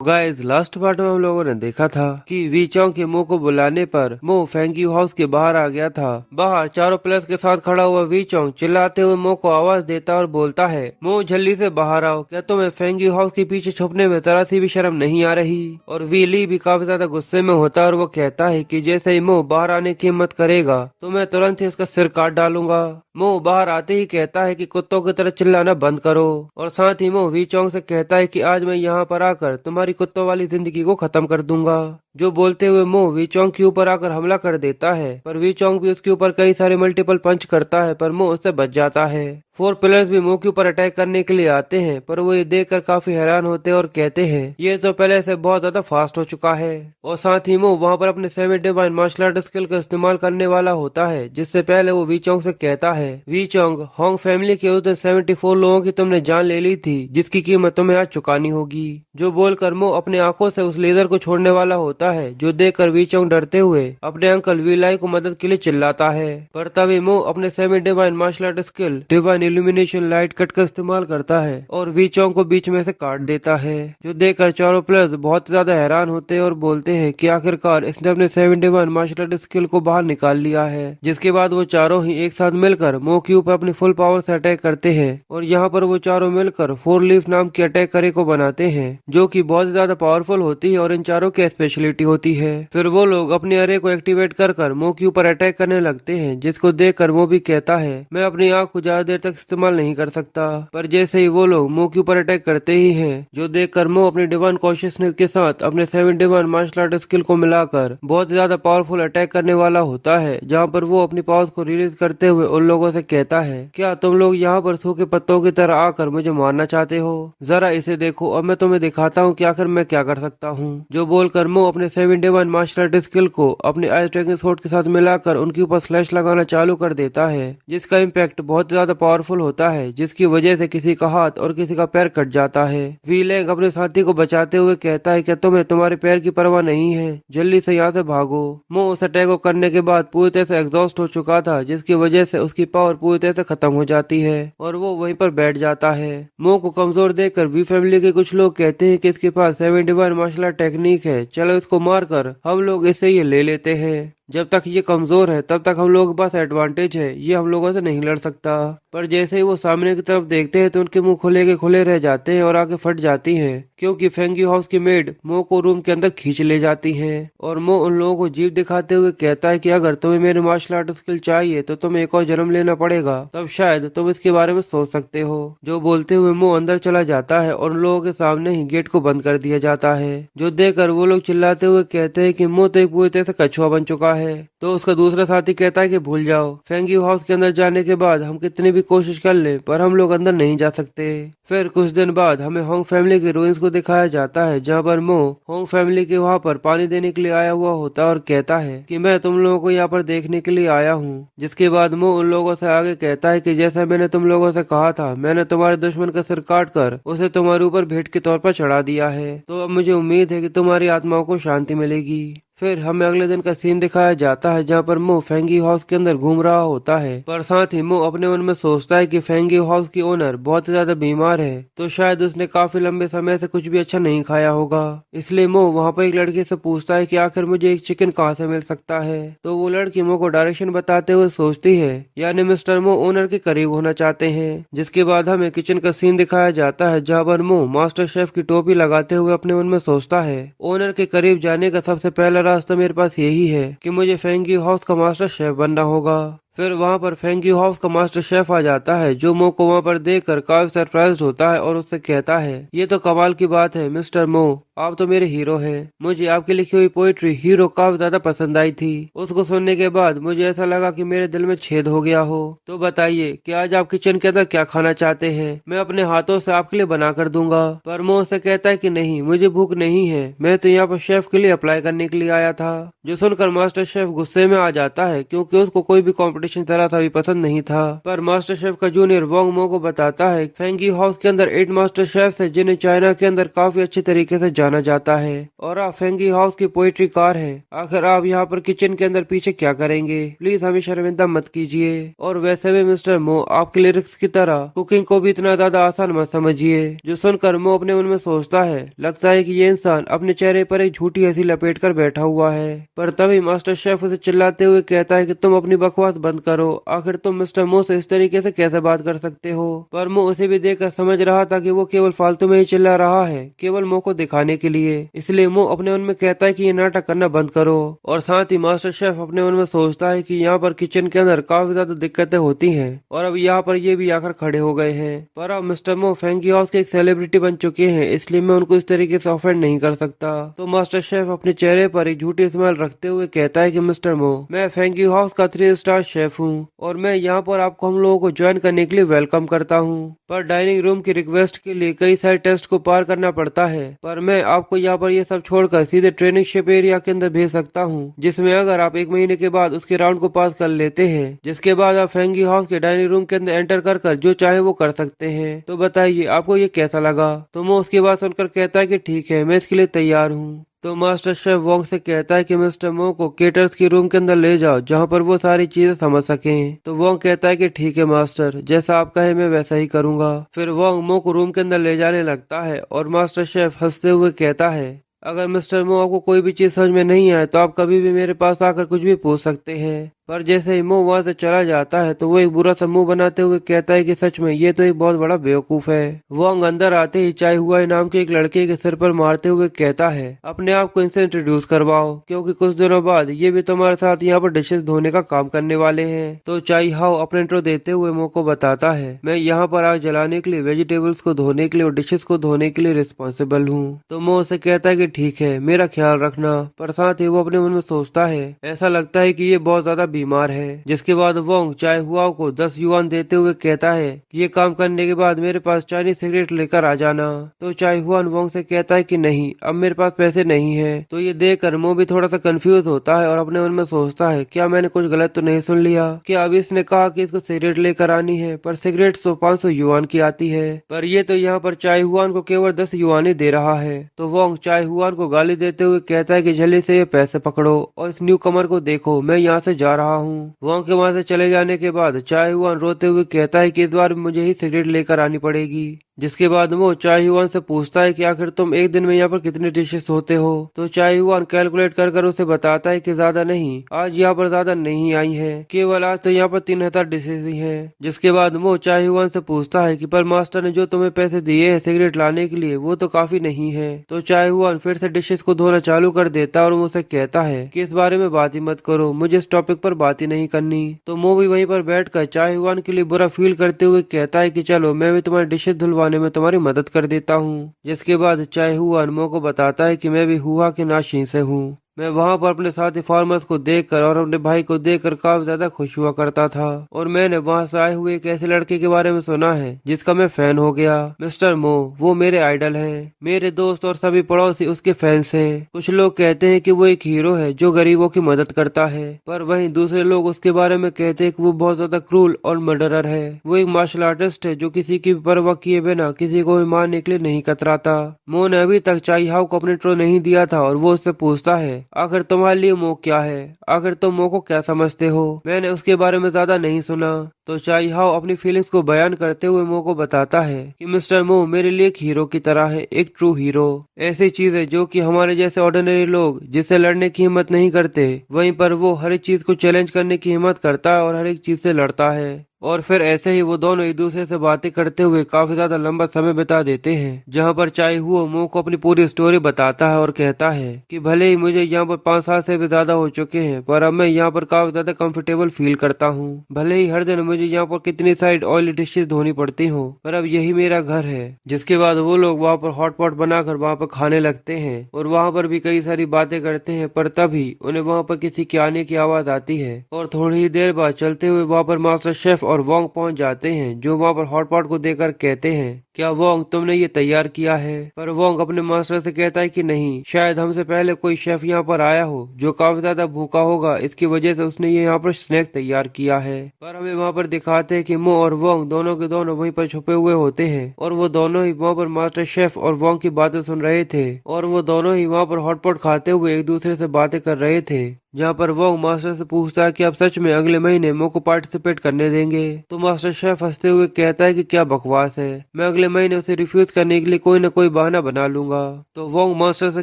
Guys last part में हम लोगों ने देखा था कि वी चोंग के मो को बुलाने पर मो फेंग्यू हाउस के बाहर आ गया था। बाहर चारों प्लेयर्स के साथ खड़ा हुआ वी चोंग चिल्लाते हुए मो को आवाज देता और बोलता है, मो जल्दी से बाहर आओ, क्या तुम्हें फेंग्यू हाउस के पीछे छुपने में जरा सी भी शर्म नहीं आ रही। और वी ली भी काफी ज्यादा गुस्से में होता है और वो कहता है कि जैसे ही मो बाहर आने की हिम्मत करेगा तो मैं तुरंत ही उसका सिर काट डालूंगा। मो बाहर आते ही कहता है कि कुत्तों की तरह चिल्लाना बंद करो और साथ ही मो वी चोंग से कहता है कि आज मैं यहाँ पर आकर तुम्हारी कुत्तों वाली जिंदगी को खत्म कर दूंगा। जो बोलते हुए मो वी चोंग के ऊपर आकर हमला कर देता है, पर वी चोंग भी उसके ऊपर कई सारे मल्टीपल पंच करता है, पर मो उससे बच जाता है। 4 प्लेयर्स भी मो के ऊपर अटैक करने के लिए आते हैं, पर वो ये देखकर काफी हैरान होते हैं और कहते हैं ये तो पहले से बहुत ज्यादा फास्ट हो चुका है। और साथ ही मो वहाँ पर अपने 7 डिवाइन मार्शल आर्ट स्किल का इस्तेमाल करने वाला होता है, जिससे पहले वो वी चोंग से कहता है, वी चोंग, होंग फैमिली के उस दिन 74 लोगों की तुमने जान ले ली थी, जिसकी कीमत तुम्हें आज चुकानी होगी। जो बोलकर मो अपने आंखों से उस लेजर को छोड़ने वाला होता है, जो देखकर वी चोंग डरते हुए अपने अंकल वी लाई को मदद के लिए चिल्लाता है। पर तभी मो अपने 7 divine martial art skill divine illumination light cut का इस्तेमाल करता है और वी चोंग को बीच में से काट देता है। जो देखकर चारों प्लेयर्स बहुत ज्यादा हैरान होते हैं और बोलते हैं कि आखिरकार इसने अपने 7 डिवाइन मार्शल आर्ट स्किल को बाहर निकाल लिया है। जिसके बाद वो चारों ही एक साथ मिलकर मो के ऊपर अपनी फुल पावर से अटैक करते हैं और यहाँ पर वो चारों मिलकर 4 लीफ नाम की अटैक करे को बनाते हैं, जो कि बहुत ज्यादा पावरफुल होती है और इन चारों की स्पेशलिटी होती है। फिर वो लोग अपने अरे को एक्टिवेट कर मो के ऊपर अटैक करने लगते हैं, जिसको देखकर मो भी कहता है मैं अपनी आंख को ज्यादा देर तक इस्तेमाल नहीं कर सकता। पर जैसे ही वो लोग मो के ऊपर अटैक करते ही हैं, जो देखकर मो अपनी डिवाइन कॉन्शियसनेस के साथ अपने 7 डिवाइन मार्शल आर्ट स्किल को मिलाकर बहुत ज्यादा पावरफुल अटैक करने वाला होता है, जहाँ पर वो अपनी पावर्स को रिलीज करते हुए उन लोगों से कहता है, क्या तुम लोग यहाँ पर सूखे पत्तों की तरह आकर मुझे मारना चाहते हो? जरा इसे देखो, अब मैं तुम्हें दिखाता हूँ कि आखिर मैं क्या कर सकता हूँ। जो बोलकर मो अपने 7 डिवाइन मार्शल आर्ट स्किल को अपने आइस ड्रैगन स्वॉर्ड के साथ मिलाकर उनके ऊपर स्लैश लगाना चालू कर देता है, जिसका इम्पैक्ट बहुत ज्यादा पावरफुल होता है, जिसकी वजह से किसी का हाथ और किसी का पैर कट जाता है। वी लैंग अपने साथी को बचाते हुए कहता है, क्या तुम्हें तुम्हारे पैर की परवाह नहीं है? जल्दी से यहाँ से भागो। मो उस अटैक को करने के बाद पूरी तरह से एग्जॉस्ट हो चुका था, जिसकी वजह से उसकी पावर पूरी तरह से खत्म हो जाती है और वो वहीं पर बैठ जाता है। मो को कमजोर देखकर वी फैमिली के कुछ लोग कहते हैं कि इसके पास 7 डिवाइन मार्शल आर्ट टेक्निक है, चलो इसको मारकर हम लोग इससे ये ले लेते हैं। जब तक ये कमजोर है तब तक हम लोगों के पास एडवांटेज है, ये हम लोगों से नहीं लड़ सकता। पर जैसे ही वो सामने की तरफ देखते हैं तो उनके मुंह खुले के खुले रह जाते हैं और आगे फट जाती हैं, क्योंकि फेंग्यू हाउस की मेड मो को रूम के अंदर खींच ले जाती हैं। और मो उन लोगों को जीभ दिखाते हुए कहता है कि अगर तुम्हें मेरे मार्शल आर्ट स्किल चाहिए तो तुम्हें एक और जन्म लेना पड़ेगा, तब शायद तुम इसके बारे में सोच सकते हो। जो बोलते हुए मो अंदर चला जाता है और उन लोगों के सामने ही गेट को बंद कर दिया जाता है। जो देखकर वो लोग चिल्लाते हुए कहते हैं कि मो तो एक पूरी तरह से कछुआ बन चुका है। तो उसका दूसरा साथी कहता है कि भूल जाओ, फेंग्यू हाउस के अंदर जाने के बाद हम कितनी भी कोशिश कर लें पर हम लोग अंदर नहीं जा सकते। फिर कुछ दिन बाद हमें होंग फैमिली के रूइंस को दिखाया जाता है, जहाँ पर मो होंग फैमिली के वहाँ पर पानी देने के लिए आया हुआ होता है और कहता है कि मैं तुम लोगों को यहाँ पर देखने के लिए आया हूँ। जिसके बाद मो उन लोगों से आगे कहता है कि जैसा मैंने तुम लोगों से कहा था, मैंने तुम्हारे दुश्मन का सिर काट कर उसे तुम्हारे ऊपर भेंट के तौर पर चढ़ा दिया है, तो अब मुझे उम्मीद है कि तुम्हारी आत्माओं को शांति मिलेगी। फिर हमें अगले दिन का सीन दिखाया जाता है, जहाँ पर मो फेंग्यू हाउस के अंदर घूम रहा होता है, पर साथ ही मो अपने मन में सोचता है कि फेंग्यू हाउस की ओनर बहुत ज्यादा बीमार है, तो शायद उसने काफी लंबे समय से कुछ भी अच्छा नहीं खाया होगा। इसलिए मो वहाँ पर एक लड़की से पूछता है कि आखिर मुझे एक चिकन कहाँ से मिल सकता है। तो वो लड़की मो को डायरेक्शन बताते हुए सोचती है, यानी मिस्टर मो ओनर के करीब होना चाहते हैं। जिसके बाद हमें किचन का सीन दिखाया जाता है, जहाँ पर मो मास्टर शेफ की टोपी लगाते हुए अपने मन में सोचता है, ओनर के करीब जाने का सबसे पहला रास्ता मेरे पास यही है कि मुझे फेंग्यू हाउस का मास्टर शेफ बनना होगा। फिर वहाँ पर फेंग्यू हाउस का मास्टर शेफ आ जाता है, जो मो को वहाँ पर देखकर काफी सरप्राइज होता है और उससे कहता है, ये तो कमाल की बात है मिस्टर मो, आप तो मेरे हीरो हैं। मुझे आपकी लिखी हुई पोइट्री हीरो काफी ज्यादा पसंद आई थी। उसको सुनने के बाद मुझे ऐसा लगा कि मेरे दिल में छेद हो गया हो। तो बताइए कि आज आप किचन के अंदर क्या खाना चाहते हैं, मैं अपने हाथों से आपके लिए बना कर दूंगा। पर मो उससे कहता है कि नहीं, मुझे भूख नहीं है, मैं तो यहाँ पर शेफ के लिए अप्लाई करने के लिए आया था। जो सुनकर मास्टर शेफ गुस्से में आ जाता है, क्योंकि उसको कोई भी कॉम्पिटिशन कंपटीशन तरह था भी पसंद नहीं था। पर मास्टर शेफ का जूनियर वोंग मो को बताता है फेंगी हाउस के अंदर 8 मास्टर शेफ है जिन्हें चाइना के अंदर काफी अच्छे तरीके से जाना जाता है और आप फेंगी हाउस की पोइट्री कार है। आखिर आप यहाँ पर किचन के अंदर पीछे क्या करेंगे, प्लीज हमें शर्मिंदा मत कीजिए। और वैसे भी मिस्टर मो आपके लिरिक्स की तरह कुकिंग को भी इतना ज्यादा आसान मत समझिए। जो सुनकर मो अपने मन में सोचता है लगता है कि ये इंसान अपने चेहरे पर एक झूठी हंसी लपेट कर बैठा हुआ है। पर तभी मास्टर शेफ उसे चिल्लाते हुए कहता है कि तुम अपनी बकवास बंद करो, आखिर तुम मिस्टर मो से इस तरीके से कैसे बात कर सकते हो। पर मो उसे भी देखकर समझ रहा था कि वो केवल फालतू में ही चिल्ला रहा है, केवल मो को दिखाने के लिए। इसलिए मो अपने मन में कहता है कि ये नाटक करना बंद करो। और साथ ही मास्टर शेफ अपने मन में सोचता है कि यहाँ पर किचन के अंदर काफी ज्यादा दिक्कतें होती हैं और अब यहाँ पर ये भी आकर खड़े हो गए हैं। पर अब मिस्टर मो फेंगी हाउस के एक सेलिब्रिटी बन चुके हैं, इसलिए मैं उनको इस तरीके से ऑफेंड नहीं कर सकता। तो मास्टर शेफ अपने चेहरे पर एक झूठी स्माइल रखते हुए कहता है कि मिस्टर मो, मैं फेंगी हाउस का 3 स्टार शेफ हूँ और मैं यहाँ पर आपको हम लोगों को ज्वाइन करने के लिए वेलकम करता हूँ। पर डाइनिंग रूम की रिक्वेस्ट के लिए कई सारे टेस्ट को पार करना पड़ता है, पर मैं आपको यहाँ पर ये सब छोड़कर सीधे ट्रेनिंग शिप एरिया के अंदर भेज सकता हूँ, जिसमें अगर आप 1 महीने के बाद उसके राउंड को पास कर लेते हैं, जिसके बाद आप फेंगी हाउस के डाइनिंग रूम के अंदर एंटर कर जो चाहे वो कर सकते हैं। तो बताइए आपको ये कैसा लगा। तो मैं उसकी बात सुनकर कहता है कि ठीक है, मैं इसके लिए तैयार हूँ। तो मास्टर शेफ वोंग से कहता है कि मिस्टर मो को केटर्स की रूम के अंदर ले जाओ जहाँ पर वो सारी चीजें समझ सकें। तो वोंग कहता है कि ठीक है मास्टर, जैसा आप कहे मैं वैसा ही करूँगा। फिर वोंग मो को रूम के अंदर ले जाने लगता है और मास्टर शेफ हंसते हुए कहता है अगर मिस्टर मो आपको कोई भी चीज समझ में नहीं आए तो आप कभी भी मेरे पास आकर कुछ भी पूछ सकते हैं। पर जैसे ही मो वहाँ से चला जाता है तो वो एक बुरा सा मुंह बनाते हुए कहता है कि सच में ये तो एक बहुत बड़ा बेवकूफ है। वोंग अंदर आते ही चाय हुआ नाम के एक लड़के के सिर पर मारते हुए कहता है अपने आप को इनसे इंट्रोड्यूस करवाओ, क्योंकि कुछ दिनों बाद ये भी तुम्हारे साथ यहाँ पर डिशेस धोने का काम करने वाले हैं। तो चाय हाउ अपने इंट्रो देते हुए मो को बताता है मैं यहाँ पर आग जलाने के लिए, वेजिटेबल्स को धोने के लिए और डिशेस को धोने के लिए रिस्पॉन्सिबल हूँ। तो मो उसे कहता है कि ठीक है, मेरा ख्याल रखना। पर साथ ही वो अपने मन में सोचता है ऐसा लगता है कि ये बहुत ज्यादा बीमार है। जिसके बाद वोंग चाय हुआ को 10 युआन देते हुए कहता है कि ये काम करने के बाद मेरे पास चाइनीज सिगरेट लेकर आ जाना। तो चाय हुआन वोंग से कहता है कि नहीं, अब मेरे पास पैसे नहीं है। तो ये देखकर मो भी थोड़ा सा कंफ्यूज होता है और अपने मन में सोचता है क्या मैंने कुछ गलत तो नहीं सुन लिया, क्या अभी इसने कहा कि इसको सिगरेट लेकर आनी है, पर सिगरेट तो 500 युआन की आती है। पर ये तो यहाँ पर चाय हुआन को केवल 10 युआन ही दे रहा है। तो वोंग चाय हुआन को गाली देते हुए कहता है कि जल्दी से ये पैसे पकड़ो और इस न्यू कमर को देखो, मैं यहाँ से जा रहा हूँ। वोंग के वहाँ से चले जाने के बाद चाय हुआन रोते हुए कहता है कि इस बार मुझे ही सिगरेट लेकर आनी पड़ेगी। जिसके बाद वो चाय हुआन से पूछता है कि आखिर तुम एक दिन में यहाँ पर कितने डिशेस होते हो। तो चाय हुआन कैलकुलेट कर उसे बताता है कि ज्यादा नहीं, आज यहाँ पर ज्यादा नहीं आई है, केवल आज तो यहाँ पर 3000 डिशेस ही हैं। जिसके बाद वो चाय हुआन से पूछता है कि पर मास्टर ने जो तुम्हें पैसे दिए हैं सिगरेट लाने के लिए वो तो काफी नहीं है। तो चाय हुआन फिर से डिशेस को धोना चालू कर देता है और मुझसे कहता है कि इस बारे में बात ही मत करो, मुझे इस टॉपिक पर बात ही नहीं करनी। तो मो भी वहीं पर बैठकर चाय हुआन के लिए बुरा फील करते हुए कहता है कि चलो मैं भी तुम्हारी डिशेस धुलवाने में तुम्हारी मदद कर देता हूँ। जिसके बाद चाय हुआन मो को बताता है कि मैं भी हुआ के नाशी से हूँ। मैं वहाँ पर अपने साथी फार्मर्स को देखकर और अपने भाई को देखकर काफी ज्यादा खुश हुआ करता था और मैंने वहाँ से आए हुए एक ऐसे लड़के के बारे में सुना है जिसका मैं फैन हो गया। मिस्टर मो वो मेरे आइडल हैं, मेरे दोस्त और सभी पड़ोसी उसके फैंस हैं। कुछ लोग कहते हैं कि वो एक हीरो है जो गरीबों की मदद करता है, पर वहीं दूसरे लोग उसके बारे में कहते हैं कि वो बहुत ज्यादा क्रूल और मर्डरर है। वो एक मार्शल आर्टिस्ट है जो किसी की परवाह किए बिना किसी को भी मारने के लिए नहीं कतराता। मो ने अभी तक चाई हाउ को अपने इंट्रो नहीं दिया था और वो उससे पूछता है आखिर तुम्हारे लिए मो क्या है, आखिर तुम मो को क्या समझते हो, मैंने उसके बारे में ज्यादा नहीं सुना। तो चाई हाउ अपनी फीलिंग्स को बयान करते हुए मो को बताता है कि मिस्टर मो मेरे लिए एक हीरो की तरह है, एक ट्रू हीरो। ऐसी चीज है जो कि हमारे जैसे ऑर्डिनरी लोग जिससे लड़ने की हिम्मत नहीं करते, वहीं पर वो हर एक चीज को चैलेंज करने की हिम्मत करता है और हर एक चीज से लड़ता है। और फिर ऐसे ही वो दोनों एक दूसरे से बातें करते हुए काफी ज्यादा लंबा समय बिता देते हैं, जहाँ पर चाय हुआ मो को अपनी पूरी स्टोरी बताता है और कहता है कि भले ही मुझे यहाँ पर 5 साल से भी ज्यादा हो चुके हैं, पर अब मैं यहाँ पर काफी ज्यादा कंफर्टेबल फील करता हूँ। भले ही हर दिन मुझे मुझे यहाँ पर कितनी सारी ऑयली डिशेज धोनी पड़ती हूँ, पर अब यही मेरा घर है। जिसके बाद वो लोग वहाँ पर हॉट पॉट बनाकर वहाँ पर खाने लगते हैं और वहाँ पर भी कई सारी बातें करते हैं, पर तभी उन्हें वहाँ पर किसी के आने की आवाज आती है और थोड़ी ही देर बाद चलते हुए वहाँ पर मास्टर शेफ और वोंग पहुँच जाते हैं, जो वहाँ पर हॉट पॉट को देखकर कहते हैं, क्या वोंग तुमने ये तैयार किया है? पर वोंग अपने मास्टर से कहता है कि नहीं, शायद हमसे पहले कोई शेफ यहाँ पर आया हो जो काफी ज्यादा भूखा होगा, इसकी वजह से उसने ये यहाँ पर स्नैक तैयार किया है। पर हमें वहाँ पर दिखाते हैं कि मो और वोंग दोनों के दोनों वहीं पर छुपे हुए होते हैं और वो दोनों ही वहाँ पर मास्टर शेफ और वोंग की बातें सुन रहे थे और वो दोनों ही वहाँ पर हॉटपॉट खाते हुए एक दूसरे से बातें कर रहे थे। जहाँ पर वोंग मास्टर से पूछता है कि आप सच में अगले महीने मो को पार्टिसिपेट करने देंगे, तो मास्टर शेफ हंसते हुए कहता है कि क्या बकवास है, मैं अगले महीने उसे रिफ्यूज करने के लिए कोई न कोई बहाना बना लूंगा। तो वोंग मास्टर से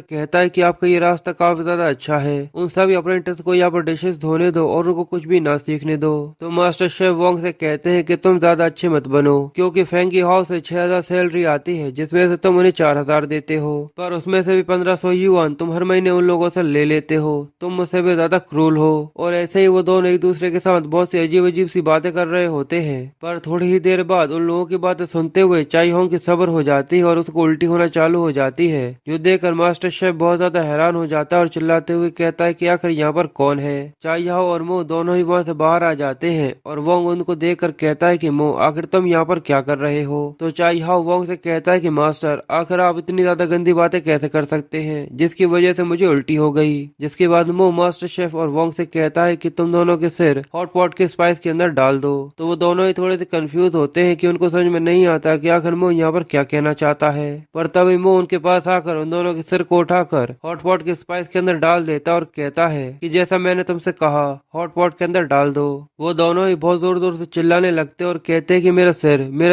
कहता है कि आपका ये रास्ता काफी ज्यादा अच्छा है, उन सभी अप्रेंटिस को यहाँ पर डिशेस धोने दो और उनको कुछ भी ना सीखने दो। तो मास्टर शेफ वोंग से कहते हैं कि तुम ज्यादा अच्छे मत बनो, क्योंकि फेंगी हाउस से 6000 सैलरी आती है, जिसमें से तुम उन्हें 4000 देते हो, पर उसमें से भी 1500 युआन तुम हर महीने उन लोगों से ले लेते हो। तुम मुझसे भी ज्यादा क्रूल हो। और ऐसे ही वो दोनों एक दूसरे के साथ बहुत सी अजीब अजीब सी बातें कर रहे होते हैं, पर थोड़ी ही देर बाद उन लोगों की बातें सुनते हुए चाई होंग की सब्र हो जाती है और उसको उल्टी होना चालू हो जाती है, जो देखकर मास्टर शेफ बहुत ज्यादा हैरान हो जाता है और चिल्लाते हुए कहता है कि आखिर यहाँ पर कौन है। चाई हाओ और मो दोनों ही वहाँ से बाहर आ जाते हैं और वोंग उनको देखकर कहता है कि मो, आखिर तुम यहाँ पर क्या कर रहे हो? तो चाई हाओ वोंग से कहता है कि मास्टर, आखिर आप इतनी ज्यादा गंदी बातें कैसे कर सकते हैं, जिसकी वजह से मुझे उल्टी हो गई। जिसके बाद मो मास्टर शेफ और वोंग से कहता है कि तुम दोनों के सिर हॉट पॉट के स्पाइस के अंदर डाल दो। तो वो दोनों ही थोड़े से कंफ्यूज होते हैं कि उनको समझ में नहीं आता कि आखिर मो यहाँ पर क्या कहना चाहता है, पर तभी मो उनके पास आकर उन दोनों के सिर को उठाकर हॉट पॉट के स्पाइस के अंदर डाल देता और कहता है कि जैसा मैंने तुमसे कहा हॉट पॉट के अंदर डाल दो। वो दोनों ही बहुत जोर जोर से चिल्लाने लगते और कहते हैं कि मेरा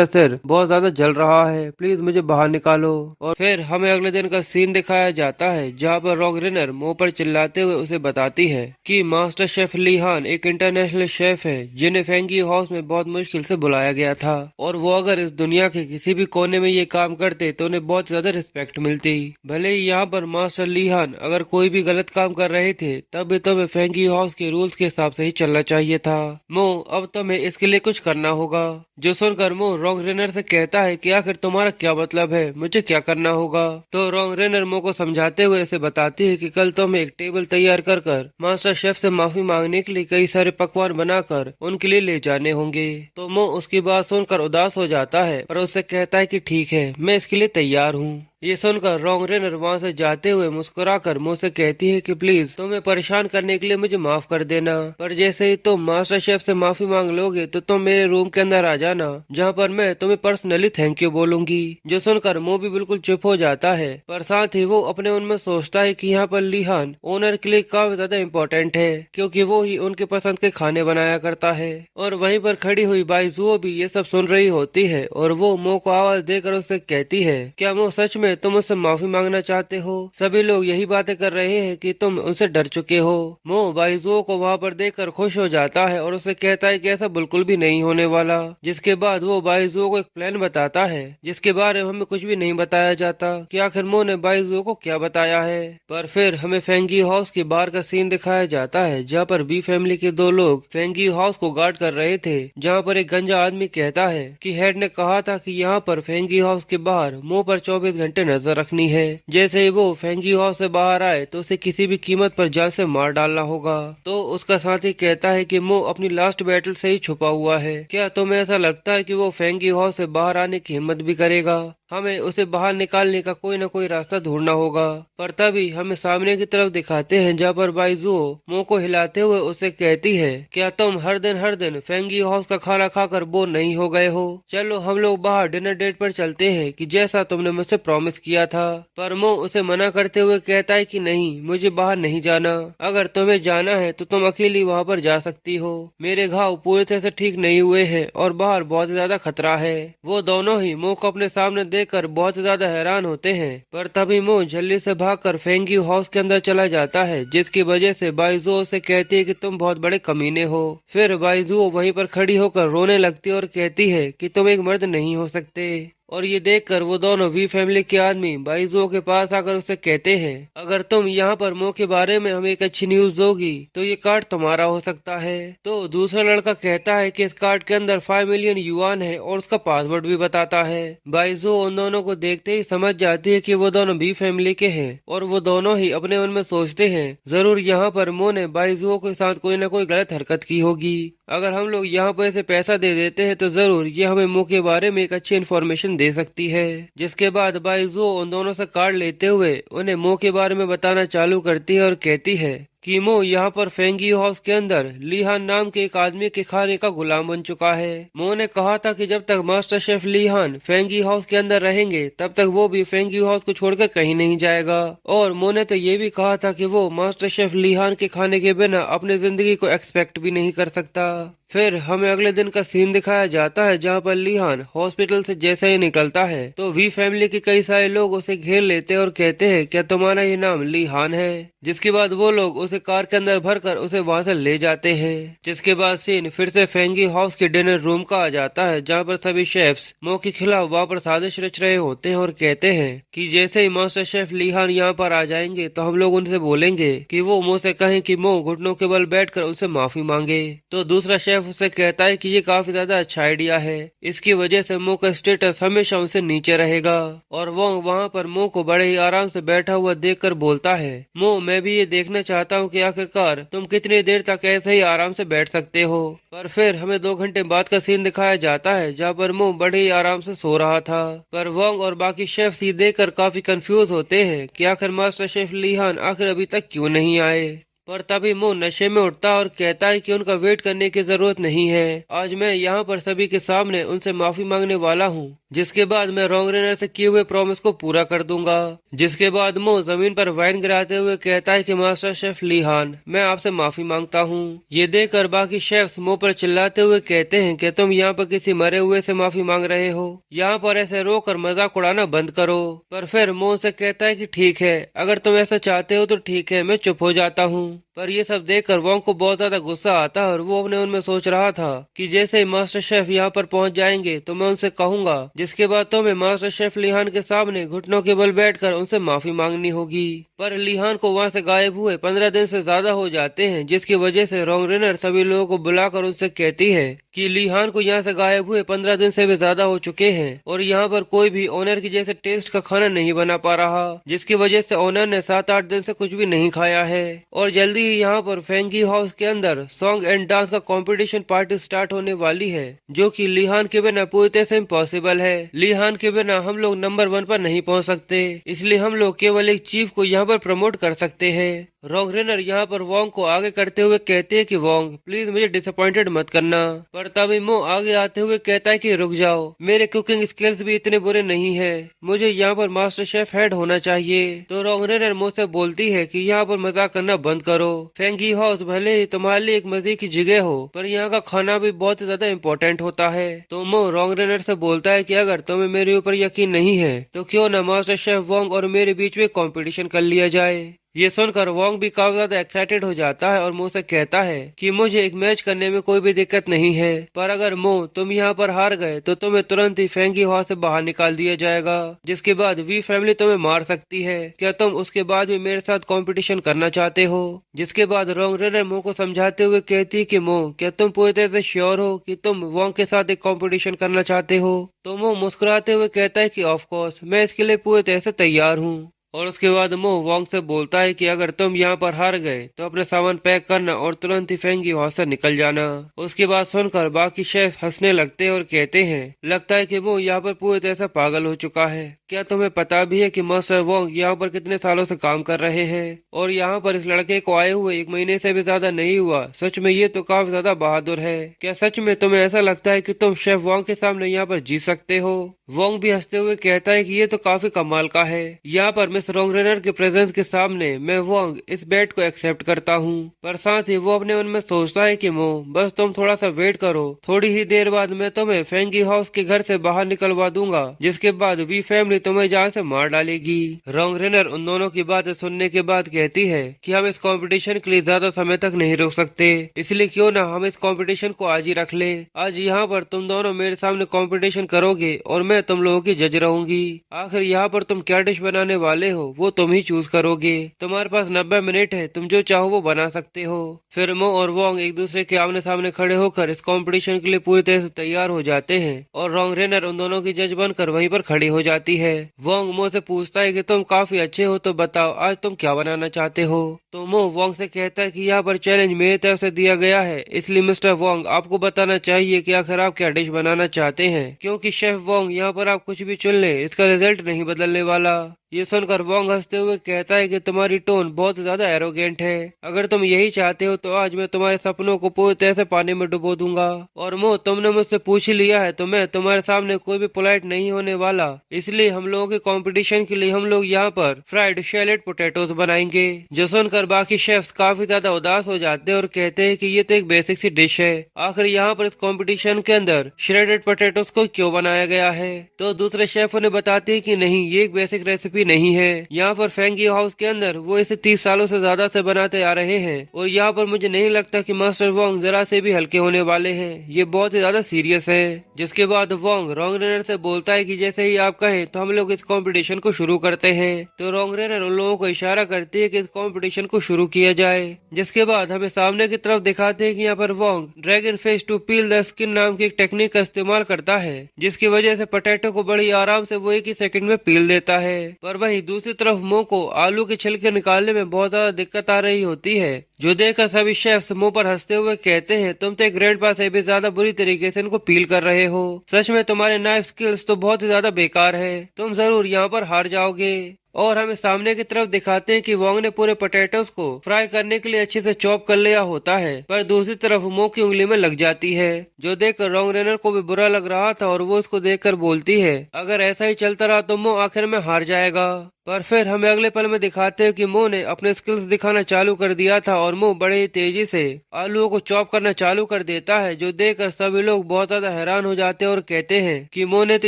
सिर बहुत ज्यादा जल रहा है, प्लीज मुझे बाहर निकालो। और फिर हमें अगले दिन का सीन दिखाया जाता है, जहाँ पर रॉग रिनर मुंह पर चिल्लाते हुए उसे बताती है कि मास्टर शेफ ली हान एक इंटरनेशनल शेफ है, जिन्हें फेंगी हाउस में बहुत मुश्किल से बुलाया गया था, और वो अगर इस दुनिया के किसी भी कोने में ये काम करते तो उन्हें बहुत ज्यादा रिस्पेक्ट मिलती। भले ही यहाँ पर मास्टर ली हान अगर कोई भी गलत काम कर रहे थे, तब भी तुम्हें फेंगी हाउस के रूल्स के हिसाब से ही चलना चाहिए था। मो, अब तुम्हें इसके लिए कुछ करना होगा। जो सुनकर मो रॉन्ग रेनर से कहता है कि आखिर तुम्हारा क्या मतलब है, मुझे क्या करना होगा? तो रॉन्ग रेनर मो को समझाते हुए इसे बताती है कि कल तुम्हें एक टेबल तैयार कर मास्टर शेफ से माफी मांगने के लिए कई सारे पकवान बनाकर उनके लिए ले जाने होंगे। तो मो उसकी बात सुनकर उदास हो जाता है और उससे कहता है कि ठीक है, मैं इसके लिए तैयार हूँ। ये सुनकर रॉन्ग रेनर वहाँ से जाते हुए मुस्कुराकर मुझसे कहती है कि प्लीज तुम्हें परेशान करने के लिए मुझे माफ कर देना, पर जैसे ही तुम मास्टर शेफ से माफी मांग लोगे तो तुम मेरे रूम के अंदर आ जाना, जहाँ पर मैं तुम्हें पर्सनली थैंक यू बोलूंगी। जो सुनकर मो भी बिल्कुल चुप हो जाता है, पर साथ ही वो अपने मन में सोचता है कि यहाँ पर लीहान ओनर के लिए काफी ज्यादा इम्पोर्टेंट है, क्योंकि वो ही उनके पसंद के खाने बनाया करता है। और वहीं पर खड़ी हुई बाइजुओ भी ये सब सुन रही होती है और वो मो को आवाज देकर उससे कहती है, क्या मो सच में तुम उससे माफी मांगना चाहते हो? सभी लोग यही बातें कर रहे हैं कि तुम उनसे डर चुके हो। मो बाइजुओ को वहाँ पर देखकर खुश हो जाता है और उसे कहता है कि ऐसा बिल्कुल भी नहीं होने वाला। जिसके बाद वो बाइजुओ को एक प्लान बताता है, जिसके बारे में हमें कुछ भी नहीं बताया जाता कि आखिर मो ने बाइजुओ को क्या बताया है। पर फिर हमें फेंगी हाउस के बाहर का सीन दिखाया जाता है, जहाँ पर बी फैमिली के दो लोग फेंगी हाउस को गार्ड कर रहे थे, जहाँ पर एक गंजा आदमी कहता है कि हेड ने कहा था कि यहाँ पर फेंगी हाउस के बाहर मो पर 24 घंटे नजर रखनी है। जैसे ही वो फेंगी हाउस से बाहर आए तो उसे किसी भी कीमत पर जान से मार डालना होगा। तो उसका साथी कहता है कि मो अपनी लास्ट बैटल से ही छुपा हुआ है, क्या तुम्हें ऐसा लगता है कि वो फेंगी हाउस से बाहर आने की हिम्मत भी करेगा? हमें उसे बाहर निकालने का कोई न कोई रास्ता ढूंढना होगा। पर तभी हमें सामने की तरफ दिखाते हैं, जहाँ पर बाइजुओ मो को हिलाते हुए उसे कहती है, क्या तुम हर दिन फेंगी हाउस का खाना खाकर बोर नहीं हो गए हो? चलो हम लोग बाहर डिनर डेट पर चलते हैं, कि जैसा तुमने मुझसे प्रॉमिस किया था। पर मो उसे मना करते हुए कहता है कि नहीं, मुझे बाहर नहीं जाना। अगर तुम्हें जाना है तो तुम अकेली वहाँ पर जा सकती हो। मेरे घाव पूरी तरह से ठीक नहीं हुए हैं और बाहर बहुत ज्यादा खतरा है। वो दोनों ही मो को अपने सामने देखकर बहुत ज्यादा हैरान होते हैं, पर तभी मो जल्दी से भागकर फेंगी हाउस के अंदर चला जाता है, जिसकी वजह से बाइजुओ से कहती है कि तुम बहुत बड़े कमीने हो। फिर बाइजुओ वहीं पर खड़ी होकर रोने लगती है और कहती है कि तुम एक मर्द नहीं हो सकते। और ये देखकर वो दोनों वी फैमिली के आदमी बाइजुओ के पास आकर उसे कहते हैं, अगर तुम यहाँ पर मो के बारे में हमें एक अच्छी न्यूज दोगी तो ये कार्ड तुम्हारा हो सकता है। तो दूसरा लड़का कहता है कि इस कार्ड के अंदर 5 मिलियन युआन है और उसका पासवर्ड भी बताता है। बाइजुओ उन दोनों को देखते ही समझ जाती है कि वो दोनों बी फैमिली के हैं और वो दोनों ही अपने मन में सोचते हैं जरूर यहाँ पर मो ने बाइजुओ के साथ कोई न कोई गलत हरकत की होगी। अगर हम लोग यहाँ पर इसे पैसा दे देते हैं तो जरूर ये हमें मो के बारे में एक अच्छी इन्फॉर्मेशन दे सकती है। जिसके बाद बाइजुओ उन दोनों से कार्ड लेते हुए उन्हें मो के बारे में बताना चालू करती है और कहती है कि मो यहाँ पर फेंगी हाउस के अंदर लीहान नाम के एक आदमी के खाने का गुलाम बन चुका है। मो ने कहा था कि जब तक मास्टर शेफ लीहान फेंगी हाउस के अंदर रहेंगे तब तक वो भी फेंगी हाउस को छोड़कर कहीं नहीं जाएगा। और मो ने तो ये भी कहा था कि वो मास्टर शेफ लीहान के खाने के बिना अपनी जिंदगी को एक्सपेक्ट भी नहीं कर सकता। फिर हमें अगले दिन का सीन दिखाया जाता है जहाँ पर लीहान हॉस्पिटल से जैसे ही निकलता है तो वी फैमिली के कई सारे लोग उसे घेर लेते हैं और कहते हैं क्या तुम्हारा ये नाम लीहान है। जिसके बाद वो लोग उसे कार के अंदर भरकर उसे वहाँ से ले जाते हैं। जिसके बाद सीन फिर से फेंगी हाउस के डिनर रूम का आ जाता है जहाँ पर सभी शेफ्स मो के खिलाफ वहाँ पर साजिश रच रहे होते हैं और कहते हैं कि जैसे ही मास्टर शेफ लीहान यहाँ पर आ जाएंगे तो हम लोग उनसे बोलेंगे कि वो मो से कहें कि मो घुटनों के बल बैठकर उनसे माफी मांगे। तो दूसरा शेफ उसे कहता है कि ये काफी ज्यादा अच्छा आइडिया है, इसकी वजह से मो का स्टेटस हमेशा उनसे नीचे रहेगा। और वोंग वहाँ पर मो को बड़े ही आराम से बैठा हुआ देखकर बोलता है, मो मैं भी ये देखना चाहता हूँ कि आखिरकार तुम कितनी देर तक ऐसे ही आराम से बैठ सकते हो। पर फिर हमें 2 घंटे बाद का सीन दिखाया जाता है जहाँ पर मो बड़े ही आराम से सो रहा था। पर वोंग और बाकी शेफ ये देखकर काफी कंफ्यूज होते हैं कि आखिर मास्टर शेफ लीहान आखिर अभी तक क्यों नहीं आए। पर तभी मो नशे में उठता और कहता है कि उनका वेट करने की जरूरत नहीं है, आज मैं यहाँ पर सभी के सामने उनसे माफी मांगने वाला हूँ। जिसके बाद मैं रॉन्गरेनर से किए हुए प्रॉमिस को पूरा कर दूंगा। जिसके बाद मो जमीन पर वाइन गिराते हुए कहता है कि मास्टर शेफ लीहान मैं आपसे माफी मांगता हूँ। ये देखकर बाकी शेफ्स मो पर चिल्लाते हुए कहते हैं कि तुम यहाँ पर किसी मरे हुए से माफी मांग रहे हो, यहाँ पर ऐसे रोकर मजाक उड़ाना बंद करो। पर फिर मो से कहता है कि ठीक है, अगर तुम ऐसा चाहते हो तो ठीक है, मैं चुप हो जाता हूँ। पर ये सब देखकर वोंग को बहुत ज्यादा गुस्सा आता है और वो अपने मन में सोच रहा था कि जैसे ही मास्टर शेफ यहाँ पर पहुँच जाएंगे तो मैं उनसे कहूंगा, जिसके बाद तुम्हें मास्टर शेफ लीहान के सामने घुटनों के बल बैठकर उनसे माफी मांगनी होगी। पर लीहान को वहाँ से गायब हुए 15 दिन से ज्यादा हो जाते हैं, जिसकी वजह से रॉन्गरेनर सभी लोगों को बुलाकर उनसे कहती है कि लीहान को यहाँ से गायब हुए 15 दिन से भी ज्यादा हो चुके हैं और यहाँ पर कोई भी ओनर की जैसे टेस्ट का खाना नहीं बना पा रहा, जिसकी वजह से ओनर ने 7-8 दिन से कुछ भी नहीं खाया है। और जल्दी ही यहाँ पर फेंगी हाउस के अंदर सॉन्ग एंड डांस का कंपटीशन पार्टी स्टार्ट होने वाली है, जो कि लीहान के बिना पूरी तरह से इम्पॉसिबल है। लीहान के बिना हम लोग नंबर 1 पर नहीं पहुँच सकते, इसलिए हम लोग केवल एक चीफ को यहाँ पर प्रमोट कर सकते हैं। रॉन्गरेनर यहाँ पर वोंग को आगे करते हुए कहते हैं कि वोंग प्लीज मुझे डिसअपॉइंटेड मत करना। पर तभी मो आगे आते हुए कहता है कि रुक जाओ, मेरे कुकिंग स्किल्स भी इतने बुरे नहीं है, मुझे यहाँ पर मास्टर शेफ हेड होना चाहिए। तो रॉन्गरेनर मो से बोलती है कि यहाँ पर मजाक करना बंद करो, फेंगी हाउस भले ही तुम्हारे लिए एक मजे की जगह हो पर यहाँ का खाना भी बहुत ही ज्यादा इम्पोर्टेंट होता है। तो मो रॉन्गरेनर से बोलता है कि अगर तुम्हें मेरे ऊपर यकीन नहीं है तो क्यों न मास्टर शेफ वोंग और मेरे बीच में कंपटीशन कर लिया जाए। ये सुनकर वोंग भी काफी ज्यादा एक्साइटेड हो जाता है और मो से कहता है कि मुझे एक मैच करने में कोई भी दिक्कत नहीं है, पर अगर मो तुम यहाँ पर हार गए तो तुम्हें तुरंत ही फेंगी हाउस से बाहर निकाल दिया जाएगा, जिसके बाद वी फैमिली तुम्हें मार सकती है। क्या तुम उसके बाद भी मेरे साथ कंपटीशन करना चाहते हो? जिसके बाद रॉन्गरेनर मो को समझाते हुए कहती है कि मो क्या तुम पूरी तरह से श्योर हो कि तुम वोंग के साथ एक कॉम्पिटिशन करना चाहते हो? तो मो मुस्कुराते हुए कहता है कि ऑफ कोर्स मैं इसके लिए पूरी तरह से तैयार हूँ। और उसके बाद मो वोंग से बोलता है कि अगर तुम यहाँ पर हार गए तो अपने सामान पैक करना और तुरंत ही फेंगी हाउस से निकल जाना। उसकी बात सुनकर बाकी शेफ हंसने लगते हैं और कहते हैं लगता है कि मो यहाँ पर पूरी तरह से पागल हो चुका है। क्या तुम्हें पता भी है कि मास्टर वोंग यहाँ पर कितने सालों से काम कर रहे हैं और यहाँ पर इस लड़के को आए हुए 1 महीने से भी ज्यादा नहीं हुआ। सच में ये तो काफी ज्यादा बहादुर है। क्या सच में तुम्हें ऐसा लगता है कि तुम शेफ वोंग के सामने यहाँ पर जीत सकते हो? वोंग भी हंसते हुए कहता है कि ये तो काफी कमाल का है। यहाँ पर मिस रॉन्गरेनर के प्रेजेंस के सामने मैं वोंग इस बेट को एक्सेप्ट करता हूँ। पर साथ ही वो अपने मन में सोचता है कि मो बस तुम थोड़ा सा वेट करो, थोड़ी ही देर बाद मैं तुम्हें फेंगी हाउस के घर से बाहर निकलवा दूंगा, जिसके बाद वी फैमिली तुम्हें जान से मार डालेगी। रोंगरेनर उन दोनों की बातें सुनने के बाद कहती है कि हम इस कंपटीशन के लिए ज्यादा समय तक नहीं रुक सकते, इसलिए क्यों ना हम इस कंपटीशन को आज ही रख ले। आज यहाँ पर तुम दोनों मेरे सामने कंपटीशन करोगे और मैं तुम लोगों की जज रहूंगी। आखिर यहाँ पर तुम क्या डिश बनाने वाले हो वो तुम ही चूज करोगे। तुम्हारे पास 90 मिनट है, तुम जो चाहो वो बना सकते हो। फिर मो और वोंग एक दूसरे के आमने सामने खड़े होकर इस कंपटीशन के लिए पूरी तरह से तैयार हो जाते हैं और रोंगरेनर उन दोनों की जज बनकर वहीं पर खड़ी हो जाती है। वोंग मो से पूछता है कि तुम काफी अच्छे हो, तो बताओ आज तुम क्या बनाना चाहते हो। तो मो वोंग से कहता है कि यहाँ पर चैलेंज मेरी तरफ से दिया गया है, इसलिए मिस्टर वोंग आपको बताना चाहिए कि आखिर आप क्या डिश बनाना चाहते हैं, क्योंकि शेफ वोंग यहाँ पर आप कुछ भी चुन ले इसका रिजल्ट नहीं बदलने वाला। ये सुनकर वोंग हंसते हुए कहता है कि तुम्हारी टोन बहुत ज्यादा एरोगेंट है। अगर तुम यही चाहते हो तो आज मैं तुम्हारे सपनों को पूरी तरह से पानी में डुबो दूंगा। और मो तुमने मुझसे पूछ ही लिया है तो मैं तुम्हारे सामने कोई भी पोलाइट नहीं होने वाला, इसलिए हम लोगों के कंपटीशन के लिए हम लोग यहाँ पर फ्राइड शैलेड पोटैटोज बनाएंगे। जो सुनकर बाकी शेफ्स काफी ज्यादा उदास हो जाते हैं और कहते हैं कि ये तो एक बेसिक सी डिश है, आखिर यहाँ पर इस कंपटीशन के अंदर श्रेडेड पोटैटोज को क्यों बनाया गया है। तो दूसरे शेफ उन्हें बताते हैं कि नहीं, ये एक बेसिक रेसिपी नहीं है। यहाँ पर फेंगी हाउस के अंदर वो इसे 30 सालों से ज्यादा से बनाते आ रहे हैं और यहाँ पर मुझे नहीं लगता कि मास्टर वोंग जरा से भी हल्के होने वाले हैं, ये बहुत ही ज्यादा सीरियस है। जिसके बाद वोंग रोंगरेनर से बोलता है कि जैसे ही आप कहें तो हम लोग इस कंपटीशन को शुरू करते हैं। तो रोंगरेनर उन लोगों को इशारा करती है कि इस कंपटीशन को शुरू किया जाए। जिसके बाद हमें सामने की तरफ दिखाते हैं कि यहाँ पर Wong dragon fish to peel the skin नाम की एक टेक्निक का इस्तेमाल करता है, जिसकी वजह से पोटैटो को बड़ी आराम से वो एक ही सेकंड में पील देता है। पर वहीं दूसरी तरफ मो को आलू के छिलके निकालने में बहुत ज्यादा दिक्कत आ रही होती है, जो देखकर सभी शेफ्स मुंह पर हंसते हुए कहते हैं तुम तो एक ग्रैंडपा से भी ज्यादा बुरी तरीके से इनको पील कर रहे हो। सच में तुम्हारे नाइफ स्किल्स तो बहुत ही ज्यादा बेकार है, तुम जरूर यहाँ पर हार जाओगे। और हमें सामने की तरफ दिखाते हैं कि वोंग ने पूरे पोटैटोज को फ्राई करने के लिए अच्छे से चॉप कर लिया होता है, पर दूसरी तरफ मो की उंगली में लग जाती है, जो देखकर रोंगरेनर को भी बुरा लग रहा था और वो उसको देखकर बोलती है अगर ऐसा ही चलता रहा तो मो आखिर में हार जाएगा। पर फिर हमें अगले पल में दिखाते हैं कि मो ने अपने स्किल्स दिखाना चालू कर दिया था और मो बड़े ही तेजी से आलूओं को चॉप करना चालू कर देता है, जो देखकर सभी लोग बहुत ज्यादा हैरान हो जाते हैं और कहते हैं कि मो ने तो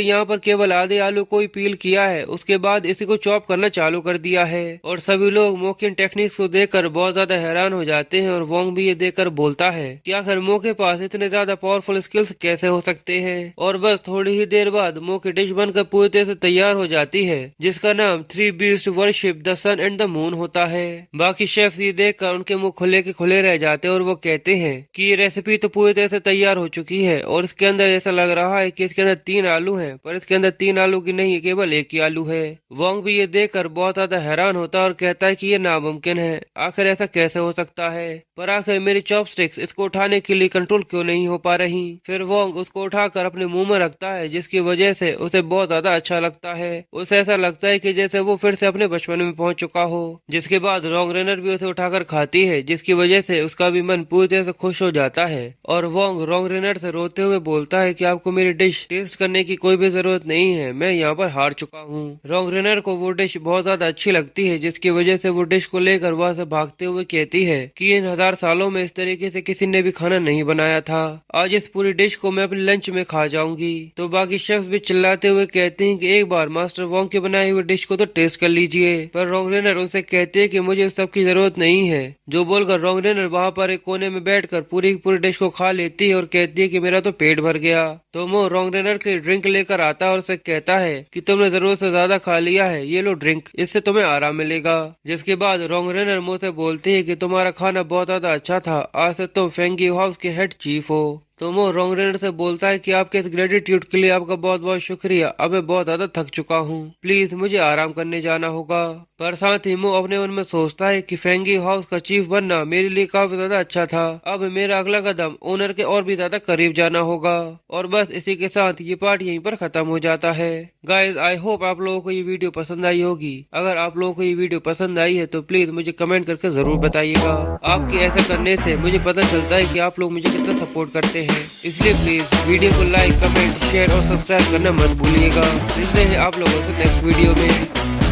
यहाँ पर केवल आधे आलू को ही पील किया है, उसके बाद इसी को चॉप करना चालू कर दिया है। और सभी लोग मो की टेक्निक्स को देखकर बहुत ज्यादा हैरान हो जाते हैं और वोंग भी ये देखकर बोलता है कि आखिर मो के पास इतने ज्यादा पावरफुल स्किल्स कैसे हो सकते हैं। और बस थोड़ी ही देर बाद मो की डिश बनकर पूरी तरह से तैयार हो जाती है, जिसका नाम 3 beast worship the sun and the moon होता है। बाकी शेफ्स ये देखकर उनके मुंह खुले के खुले रह जाते हैं और वो कहते हैं कि ये रेसिपी तो पूरी तरह से तैयार हो चुकी है और इसके अंदर ऐसा लग रहा है कि इसके अंदर 3 आलू हैं, पर इसके अंदर 3 आलू की नहीं, केवल एक ही आलू है। वोंग भी ये देखकर बहुत ज्यादा हैरान होता है और कहता है कि ये नामुमकिन है, आखिर ऐसा कैसे हो सकता है। पर आखिर मेरी चॉपस्टिक्स इसको उठाने के लिए कंट्रोल क्यों नहीं हो पा रही। फिर वोंग उसको उठाकर अपने मुंह में रखता है, जिसकी वजह से उसे बहुत ज्यादा अच्छा लगता है। उसे ऐसा लगता है कि जैसे वो फिर से अपने बचपन में पहुंच चुका हो। जिसके बाद रोंगरेनर भी उसे उठाकर खाती है, जिसकी वजह से उसका भी मन पूरी तरह से खुश हो जाता है। और वोंग रोंगरेनर से रोते हुए बोलता है कि आपको मेरी डिश टेस्ट करने की कोई भी जरूरत नहीं है, मैं यहाँ पर हार चुका हूँ। रोंगरेनर को वो डिश बहुत ज्यादा अच्छी लगती है, जिसकी वजह से वो डिश को लेकर वहां से भागते हुए कहती है कि इन 1000 सालों में इस तरीके से किसी ने भी खाना नहीं बनाया था, आज इस पूरी डिश को मैं अपने लंच में खा जाऊंगी। तो बाकी शेफ्स भी चिल्लाते हुए कहते हैं कि एक बार मास्टर वोंग की बनाई हुई डिश को तो टेस्ट कर लीजिए। पर रोंगरेनर उनसे कहते हैं कि मुझे उस सब की जरूरत नहीं है, जो बोलकर रोंगरेनर वहाँ पर एक कोने में बैठकर पूरी डिश को खा लेती है और कहती है कि मेरा तो पेट भर गया। तो वो रोंगरेनर के लिए ड्रिंक लेकर आता है और उसे कहता है कि तुमने जरूरत से ज्यादा खा लिया है, ये लो ड्रिंक, इससे तुम्हें आराम मिलेगा। जिसके बाद रोंगरेनर मुझसे बोलती है कि तुम्हारा खाना बहुत ज्यादा अच्छा था, आज से तुम फेंगी हाउस के हेड चीफ हो। तो वो रोंगरेनर से बोलता है कि आपके इस ग्रेटिट्यूड के लिए आपका बहुत बहुत शुक्रिया, अब मैं बहुत ज्यादा थक चुका हूँ, प्लीज मुझे आराम करने जाना होगा। पर साथ ही मो अपने मन में सोचता है कि फेंगी हाउस का चीफ बनना मेरे लिए काफी ज्यादा अच्छा था, अब मेरा अगला कदम ओनर के और भी ज्यादा करीब जाना होगा। और बस इसी के साथ ये पार्ट यहीं पर खत्म हो जाता है। गाइज आई होप आप लोगों को ये वीडियो पसंद आई होगी। अगर आप लोगों को ये वीडियो पसंद आई है तो प्लीज मुझे कमेंट करके जरूर बताइएगा। आपके ऐसा करने से मुझे पता चलता है कि आप लोग मुझे कितना सपोर्ट करते हैं, इसलिए प्लीज वीडियो को लाइक, कमेंट, शेयर और सब्सक्राइब करना मत भूलिएगा। मिलते हैं आप लोगों से नेक्स्ट वीडियो में।